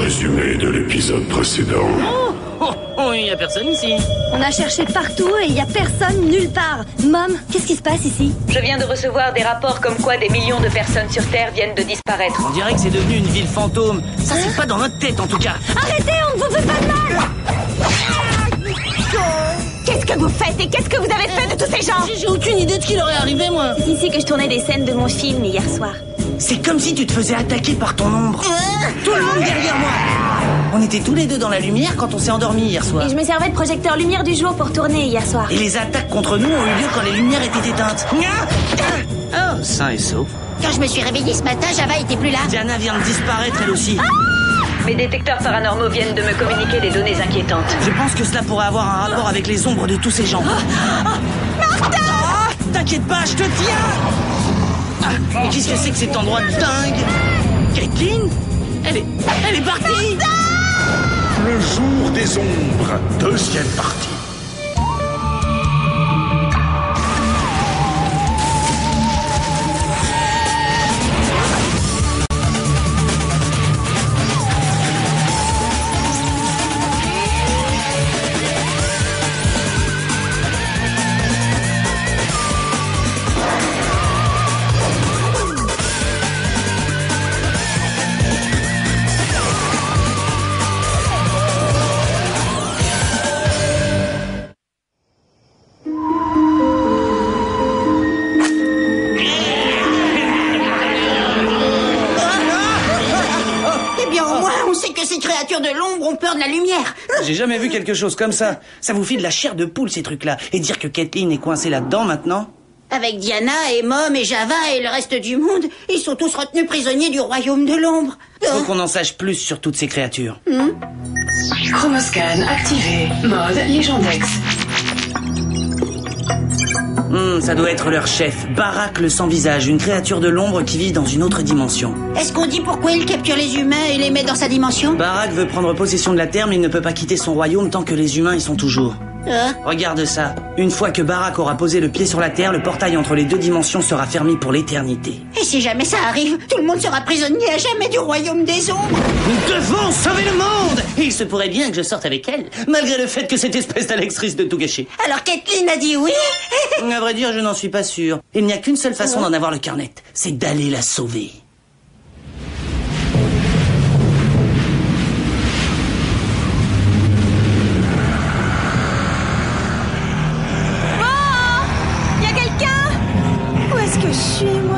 résumé de l'épisode précédent. Oh, il n'y a personne ici. On a cherché partout et il n'y a personne nulle part. Mom, qu'est-ce qui se passe ici? Je viens de recevoir des rapports comme quoi des millions de personnes sur Terre viennent de disparaître. On dirait que c'est devenu une ville fantôme. Ça, c'est pas dans notre tête, en tout cas. Arrêtez, on ne vous fait pas de mal! Qu'est-ce que vous faites et qu'est-ce que vous avez fait de tous ces gens? J'ai aucune idée de ce qui leur est arrivé, moi. C'est ici que je tournais des scènes de mon film hier soir. C'est comme si tu te faisais attaquer par ton ombre. Tout le monde derrière moi. On était tous les deux dans la lumière quand on s'est endormis hier soir. Et je me servais de projecteur lumière du jour pour tourner hier soir. Et les attaques contre nous ont eu lieu quand les lumières étaient éteintes. Oh, sain et sauf. Quand je me suis réveillée ce matin, Java était plus là. Diana vient de disparaître, elle aussi. Mes détecteurs paranormaux viennent de me communiquer des données inquiétantes. Je pense que cela pourrait avoir un rapport avec les ombres de tous ces gens. Martha! T'inquiète pas, je te tiens! Mais qu'est-ce que c'est que cet endroit de dingue? Caitlin? Elle est partie! Le jour des ombres, deuxième partie. De l'ombre ont peur de la lumière. J'ai jamais vu quelque chose comme ça. Ça vous file de la chair de poule, ces trucs-là. Et dire que Caitlin est coincée là-dedans maintenant? Avec Diana et Mom et Java et le reste du monde, ils sont tous retenus prisonniers du royaume de l'ombre. Faut qu'on en sache plus sur toutes ces créatures. Chromoscan activé. Mode Légendex. Ça doit être leur chef, Barak le sans-visage, une créature de l'ombre qui vit dans une autre dimension. Est-ce qu'on dit pourquoi il capture les humains et les met dans sa dimension? Barak veut prendre possession de la Terre, mais il ne peut pas quitter son royaume tant que les humains y sont toujours. Regarde ça. Une fois que Barak aura posé le pied sur la Terre, le portail entre les deux dimensions sera fermé pour l'éternité. Et si jamais ça arrive, tout le monde sera prisonnier à jamais du royaume des ombres. Nous devons sauver le monde! Et il se pourrait bien que je sorte avec elle, malgré le fait que cette espèce d'Alex risque de tout gâcher. Alors Caitlin a dit oui? À vrai dire, je n'en suis pas sûr. Il n'y a qu'une seule façon d'en avoir le carnet, c'est d'aller la sauver. Où est-ce que je suis, moi?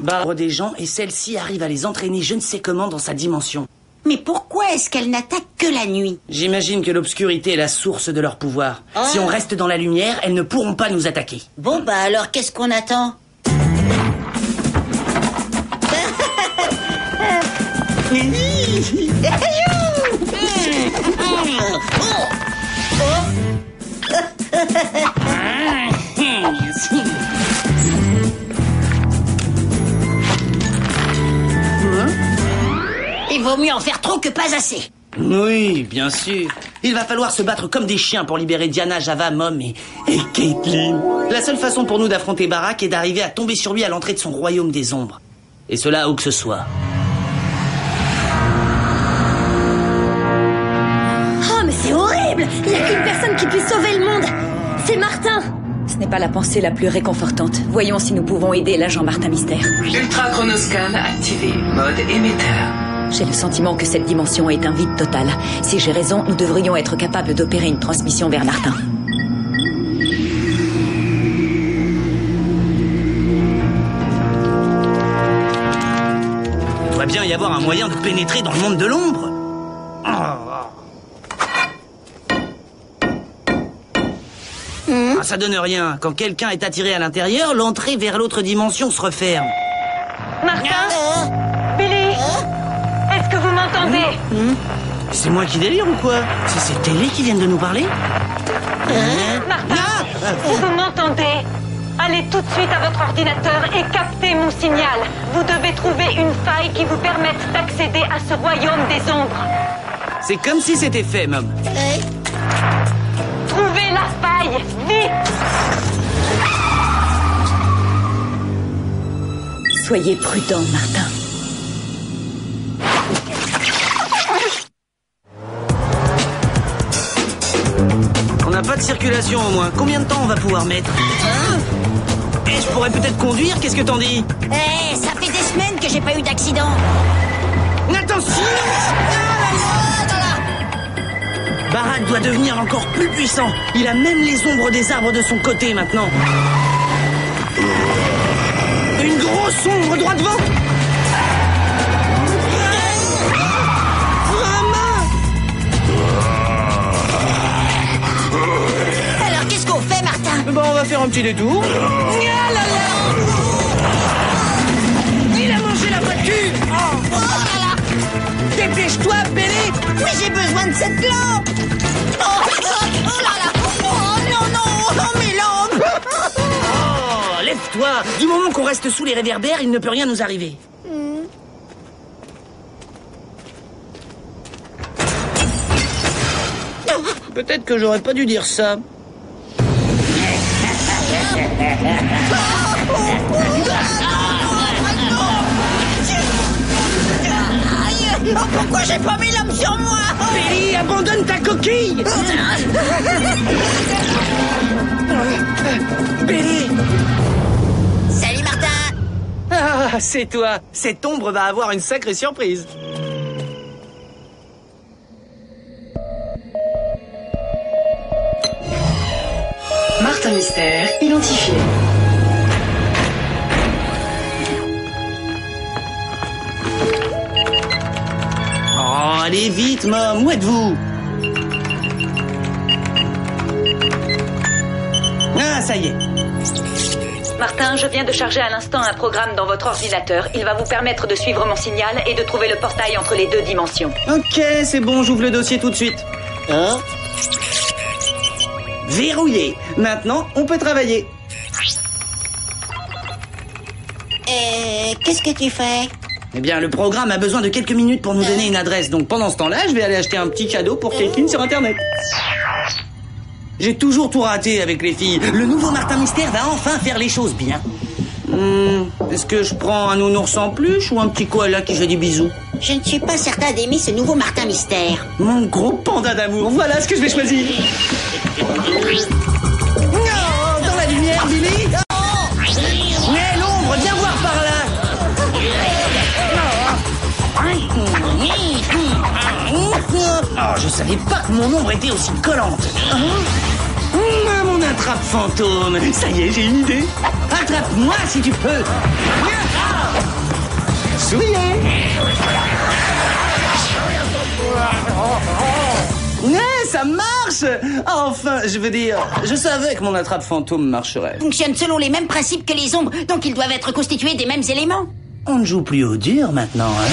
Barre des gens et celle-ci arrive à les entraîner je ne sais comment dans sa dimension. Mais pourquoi est-ce qu'elle n'attaque que la nuit? J'imagine que l'obscurité est la source de leur pouvoir. Si on reste dans la lumière, elles ne pourront pas nous attaquer. Bon bah alors qu'est-ce qu'on attend? Il vaut mieux en faire trop que pas assez. Oui, bien sûr. Il va falloir se battre comme des chiens pour libérer Diana, Java, Mom et Caitlin. La seule façon pour nous d'affronter Barak est d'arriver à tomber sur lui à l'entrée de son royaume des ombres. Et cela où que ce soit. Oh, mais c'est horrible! Il n'y a qu'une personne qui puisse sauver le monde! C'est Martin! Ce n'est pas la pensée la plus réconfortante. Voyons si nous pouvons aider l'agent Martin Mystère. Ultra Chronoscan activé. Mode émetteur. J'ai le sentiment que cette dimension est un vide total. Si j'ai raison, nous devrions être capables d'opérer une transmission vers Martin. Il doit bien y avoir un moyen de pénétrer dans le monde de l'ombre. ça donne rien. Quand quelqu'un est attiré à l'intérieur, l'entrée vers l'autre dimension se referme. Martin, Billy, est-ce que vous m'entendez? C'est moi qui délire ou quoi? C'est ces télés qui viennent de nous parler? Martin, si vous m'entendez, allez tout de suite à votre ordinateur et captez mon signal. Vous devez trouver une faille qui vous permette d'accéder à ce royaume des ombres. C'est comme si c'était fait, Mom. Trouvez la faille, vite! Soyez prudent, Martin. On n'a pas de circulation au moins. Combien de temps on va pouvoir mettre? Eh, je pourrais peut-être conduire, qu'est-ce que t'en dis? Eh, ça fait des semaines que j'ai pas eu d'accident. Attention! Barak doit devenir encore plus puissant. Il a même les ombres des arbres de son côté maintenant. Une grosse ombre droit devant. Alors qu'est-ce qu'on fait, Martin? Bon, on va faire un petit détour. Ah là là! Il a mangé la voiture. Oh là là! Dépêche-toi, Billy. Oui, j'ai besoin de cette lampe. Oh là là! Oh non, non! Oh mes lampes! Oh, lève-toi. Du moment qu'on reste sous les réverbères, il ne peut rien nous arriver. Peut-être que j'aurais pas dû dire ça. Oh, pourquoi j'ai pas mis l'homme sur moi? Billy, abandonne ta coquille. Billy. Salut, Martin. Ah, c'est toi. Cette ombre va avoir une sacrée surprise. Martin Mystère identifié. Oh, allez vite, Mom. Où êtes-vous? Ah, ça y est. Martin, je viens de charger à l'instant un programme dans votre ordinateur. Il va vous permettre de suivre mon signal et de trouver le portail entre les deux dimensions. Ok, c'est bon, j'ouvre le dossier tout de suite. Hein? Verrouillé. Maintenant, on peut travailler. Qu'est-ce que tu fais? Eh bien, le programme a besoin de quelques minutes pour nous donner une adresse. Donc, pendant ce temps-là, je vais aller acheter un petit cadeau pour Caitlin sur Internet. J'ai toujours tout raté avec les filles. Le nouveau Martin Mystère va enfin faire les choses bien. Est-ce que je prends un nounours en peluche ou un petit koala qui fait des bisous? Je ne suis pas certain d'aimer ce nouveau Martin Mystère. Mon gros panda d'amour, voilà ce que je vais choisir. Oh, dans la lumière, Billy. Oh. Mais l'ombre, viens voir par là. Oh, je savais pas que mon ombre était aussi collante. Mon attrape fantôme. Ça y est, j'ai une idée. Attrape-moi si tu peux. Souriez. Ouais, ça marche. Enfin, je veux dire, je savais que mon attrape fantôme marcherait. Fonctionne selon les mêmes principes que les ombres, donc ils doivent être constitués des mêmes éléments. On ne joue plus au dur maintenant, hein.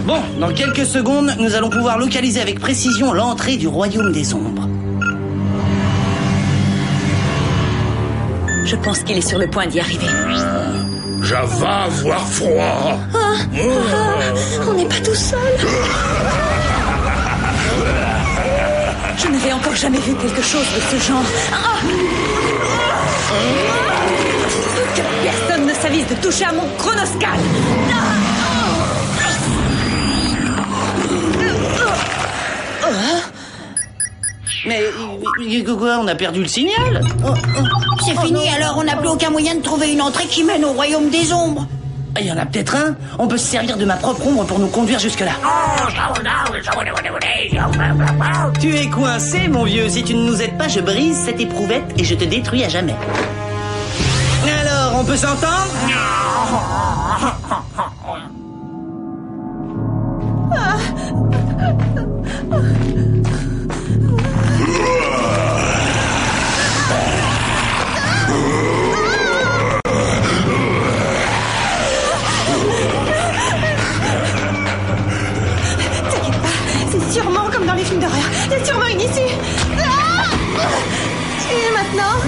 Bon, dans quelques secondes, nous allons pouvoir localiser avec précision l'entrée du royaume des ombres. Je pense qu'il est sur le point d'y arriver. Java avoir froid. On n'est pas tout seul. Je n'avais encore jamais vu quelque chose de ce genre. Que personne ne s'avise de toucher à mon chronoscale. Mais quoi, on a perdu le signal? C'est fini, alors on n'a plus aucun moyen de trouver une entrée qui mène au royaume des ombres. Il y en a peut-être un. On peut se servir de ma propre ombre pour nous conduire jusque-là. Tu es coincé, mon vieux. Si tu ne nous aides pas, je brise cette éprouvette et je te détruis à jamais. Alors, on peut s'entendre? maintenant?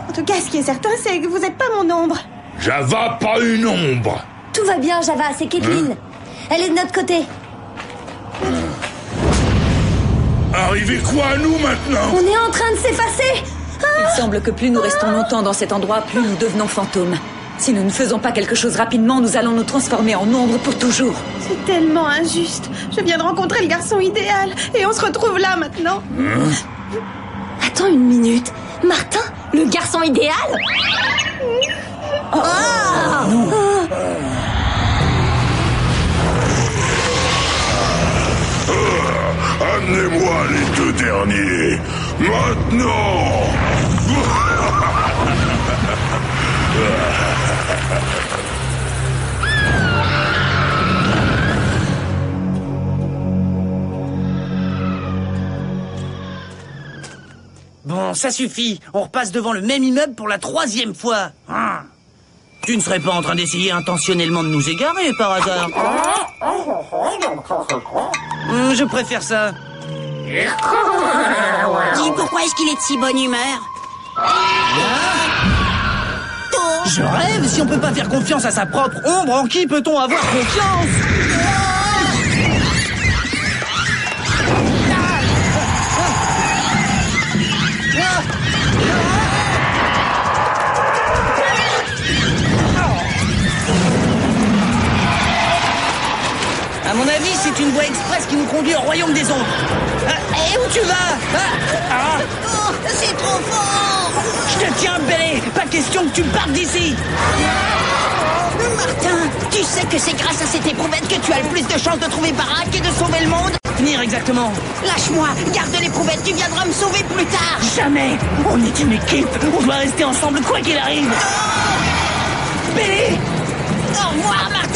En tout cas, ce qui est certain, c'est que vous n'êtes pas mon ombre. Java, pas une ombre. Tout va bien, Java, c'est Kathleen. Elle est de notre côté. Arrivez quoi à nous maintenant? On est en train de s'effacer. Il semble que plus nous restons longtemps dans cet endroit, plus nous devenons fantômes. Si nous ne faisons pas quelque chose rapidement, nous allons nous transformer en ombre pour toujours. C'est tellement injuste. Je viens de rencontrer le garçon idéal et on se retrouve là maintenant. Attends une minute. Martin, le garçon idéal? Amenez-moi les deux derniers. Maintenant. Bon, ça suffit. On repasse devant le même immeuble pour la 3e fois. Tu ne serais pas en train d'essayer intentionnellement de nous égarer, par hasard? Je préfère ça. Dis, pourquoi est-ce qu'il est de si bonne humeur? Je rêve. Si on peut pas faire confiance à sa propre ombre, en qui peut-on avoir confiance? À mon avis, c'est une voie express qui nous conduit au royaume des ombres. Et où tu vas? C'est trop fort! Je te tiens, Bélé. Pas question que tu partes d'ici. Martin, tu sais que c'est grâce à cette éprouvette que tu as le plus de chances de trouver Barack et de sauver le monde? Venir exactement. Lâche-moi, garde l'éprouvette, tu viendras me sauver plus tard! Jamais. On est une équipe. On doit rester ensemble quoi qu'il arrive. Bélé. Au revoir, Martin!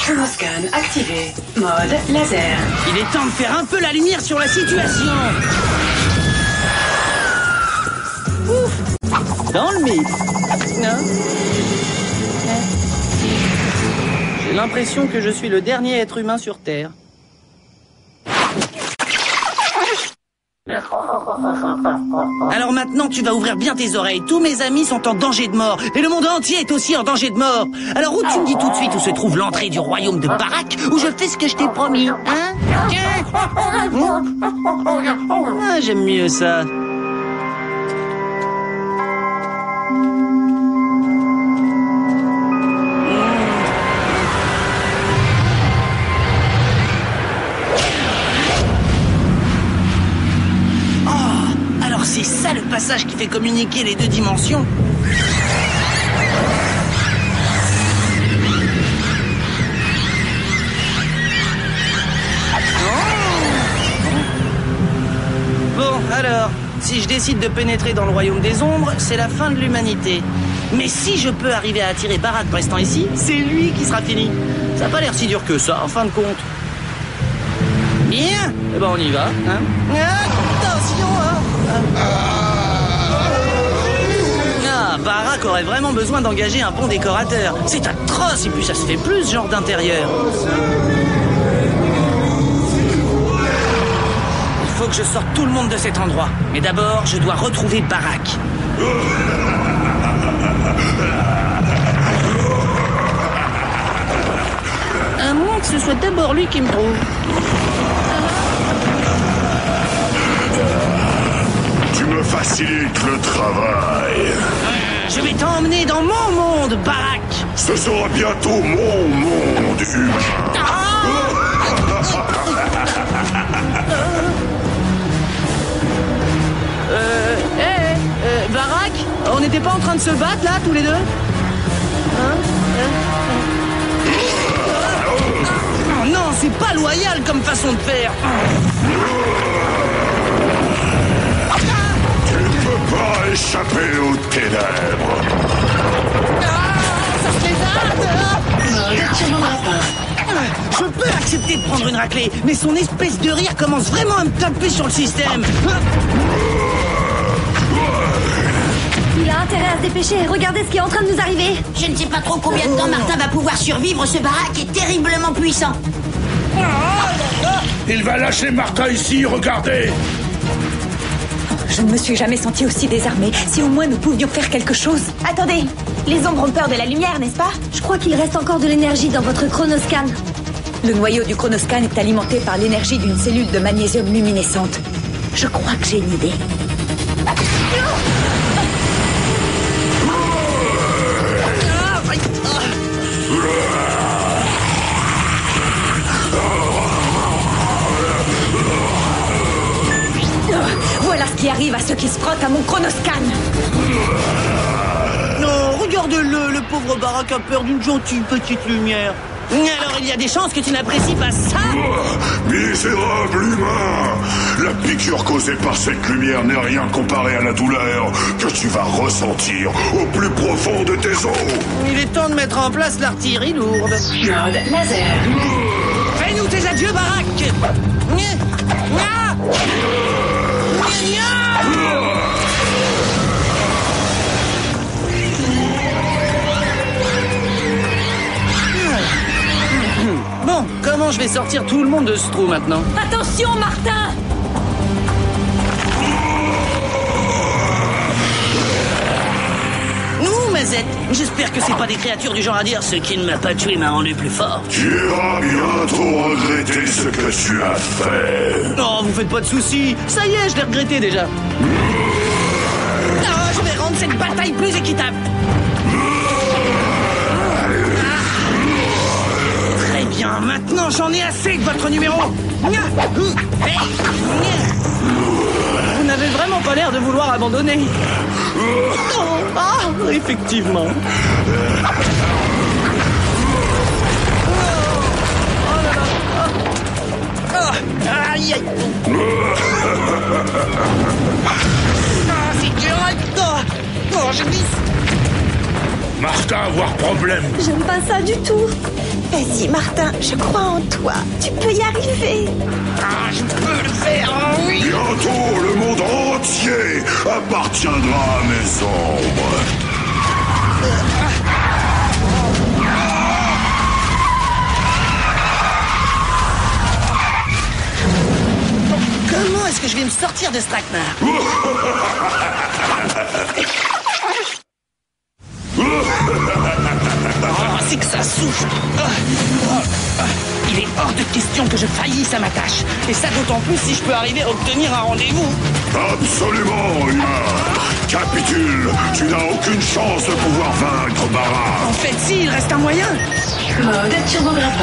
Chronoscan activé. Mode laser. Il est temps de faire un peu la lumière sur la situation. Ouf. Dans le mythe. Non. J'ai l'impression que je suis le dernier être humain sur Terre. Alors maintenant, tu vas ouvrir bien tes oreilles. Tous mes amis sont en danger de mort. Et le monde entier est aussi en danger de mort. Alors où tu me dis tout de suite où se trouve l'entrée du royaume de Barack, où je fais ce que je t'ai promis, hein? Ah, j'aime mieux ça. C'est ça le passage qui fait communiquer les deux dimensions. Bon, alors, si je décide de pénétrer dans le royaume des ombres, c'est la fin de l'humanité. Mais si je peux arriver à attirer Barack restant ici, c'est lui qui sera fini. Ça n'a pas l'air si dur que ça, en fin de compte. Bien, eh ben on y va, hein. Attention, hein. Ah, Barack aurait vraiment besoin d'engager un bon décorateur. C'est atroce, et puis ça se fait plus, ce genre d'intérieur. Il faut que je sorte tout le monde de cet endroit. Mais d'abord, je dois retrouver Barack. À moins que ce soit d'abord lui qui me trouve. Tu me facilites le travail. Je vais t'emmener dans mon monde, Barack. Ce sera bientôt mon monde humain. Barack, on n'était pas en train de se battre là, tous les deux? Hein? Oh non, c'est pas loyal comme façon de faire. Tu ne peux pas échapper aux ténèbres. Je peux accepter de prendre une raclée, mais son espèce de rire commence vraiment à me taper sur le système. Il a intérêt à se dépêcher. Regardez ce qui est en train de nous arriver. Je ne sais pas trop combien de temps Martin va pouvoir survivre. Ce baraque est terriblement puissant. Il va lâcher Martin ici, regardez. Je ne me suis jamais sentie aussi désarmée. Si au moins nous pouvions faire quelque chose. Attendez, les ombres ont peur de la lumière, n'est-ce pas? Je crois qu'il reste encore de l'énergie dans votre chronoscan. Le noyau du chronoscan est alimenté par l'énergie d'une cellule de magnésium luminescente. Je crois que j'ai une idée. Voilà ce qui arrive à ceux qui se frottent à mon chronoscan. Non, regarde-le, le pauvre baraque a peur d'une gentille petite lumière. Alors il y a des chances que tu n'apprécies pas ça. Misérable humain! La piqûre causée par cette lumière n'est rien comparé à la douleur que tu vas ressentir au plus profond de tes os. Il est temps de mettre en place l'artillerie lourde. Mode laser. Fais-nous tes adieux, baraque. Bon, comment je vais sortir tout le monde de ce trou maintenant? Attention, Martin! Ouh, Mazette, j'espère que c'est pas des créatures du genre à dire ce qui ne m'a pas tué m'a rendu plus fort. Tu iras bientôt regretter ce que tu as fait. Oh, vous faites pas de soucis. Ça y est, je l'ai regretté déjà. Ah, je vais rendre cette bataille plus équitable. Très bien, maintenant j'en ai assez de votre numéro. Vous n'avez vraiment pas l'air de vouloir abandonner. Effectivement. Aïe, aïe. C'est dur. Je glisse. Martin, avoir problème. J'aime pas ça du tout. Vas-y, Martin, je crois en toi. Tu peux y arriver. Je peux le faire, oui. Bientôt, le monde entier appartiendra à mes ombres. Comment est-ce que je vais me sortir de ce traquenard? C'est que ça souffle. Il est hors de question que je faillisse à ma tâche. Et ça d'autant plus si je peux arriver à obtenir un rendez-vous. Absolument, humain. Capitule, tu n'as aucune chance de pouvoir vaincre Bara. En fait, si, il reste un moyen. Mode turbographe.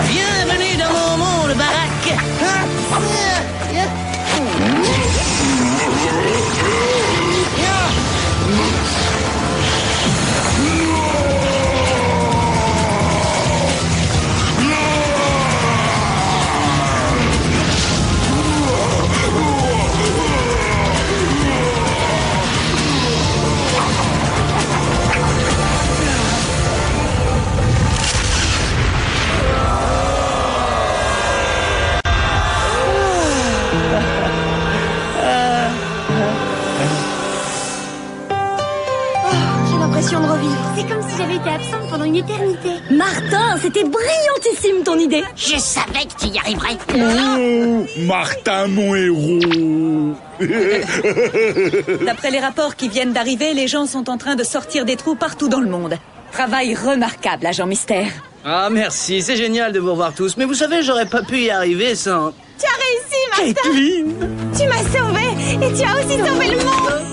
Bienvenue dans mon monde, baraque. De revivre. C'est comme si j'avais été absente pendant une éternité. Martin, c'était brillantissime ton idée. Je savais que tu y arriverais. Oh, Martin, mon héros. D'après les rapports qui viennent d'arriver, les gens sont en train de sortir des trous partout dans le monde. Travail remarquable, agent Mystère. Ah, merci, c'est génial de vous revoir tous. Mais vous savez, j'aurais pas pu y arriver sans... Tu as réussi, Martin. Caitlin. Tu m'as sauvé et tu as aussi sauvé le monde.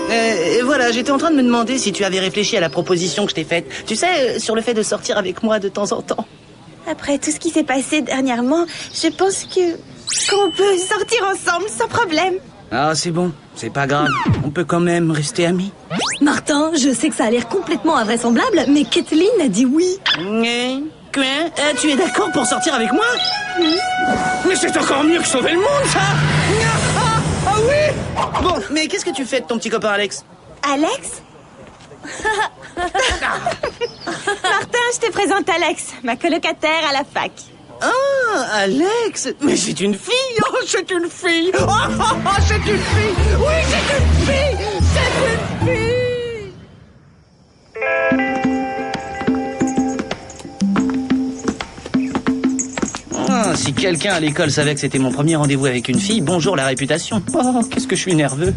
Et voilà, j'étais en train de me demander si tu avais réfléchi à la proposition que je t'ai faite. Tu sais, sur le fait de sortir avec moi de temps en temps. Après tout ce qui s'est passé dernièrement, je pense qu'on peut sortir ensemble sans problème. Ah, c'est bon, c'est pas grave. On peut quand même rester amis. Martin, je sais que ça a l'air complètement invraisemblable, mais Kathleen a dit oui. Quoi? Tu es d'accord pour sortir avec moi? Mais c'est encore mieux que sauver le monde, ça! Ah oui! Bon, mais qu'est-ce que tu fais de ton petit copain Alex? Alex? Martin, je te présente Alex, ma colocataire à la fac. Ah, Alex! Mais c'est une fille! Oh, c'est une fille! Oh, oh, oh, c'est une fille! Oui, c'est une fille! C'est une fille! Ah, si quelqu'un à l'école savait que c'était mon premier rendez-vous avec une fille, bonjour la réputation. Oh, qu'est-ce que je suis nerveux.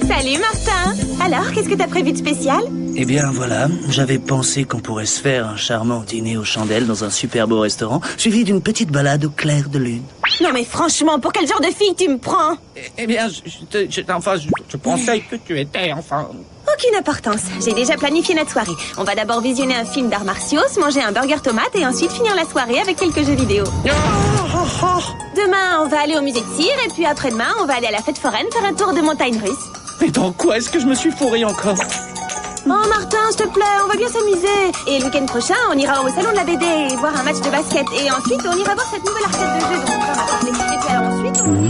Salut Martin. Alors, qu'est-ce que t'as prévu de spécial? Eh bien voilà, j'avais pensé qu'on pourrait se faire un charmant dîner aux chandelles dans un super beau restaurant, suivi d'une petite balade au clair de lune. Non mais franchement, pour quel genre de fille tu me prends? Eh bien, je pensais que tu étais, enfin... Aucune importance, j'ai déjà planifié notre soirée. On va d'abord visionner un film d'arts martiaux, se manger un burger tomate et ensuite finir la soirée avec quelques jeux vidéo. Demain, on va aller au musée de cire et puis après-demain, on va aller à la fête foraine faire un tour de montagne russe. Mais dans quoi est-ce que je me suis fourré encore? Oh Martin, s'il te plaît, on va bien s'amuser. Et le week-end prochain, on ira au salon de la BD voir un match de basket. Et ensuite, on ira voir cette nouvelle arcade de jeux dont on a parlé. Et puis alors ensuite, on...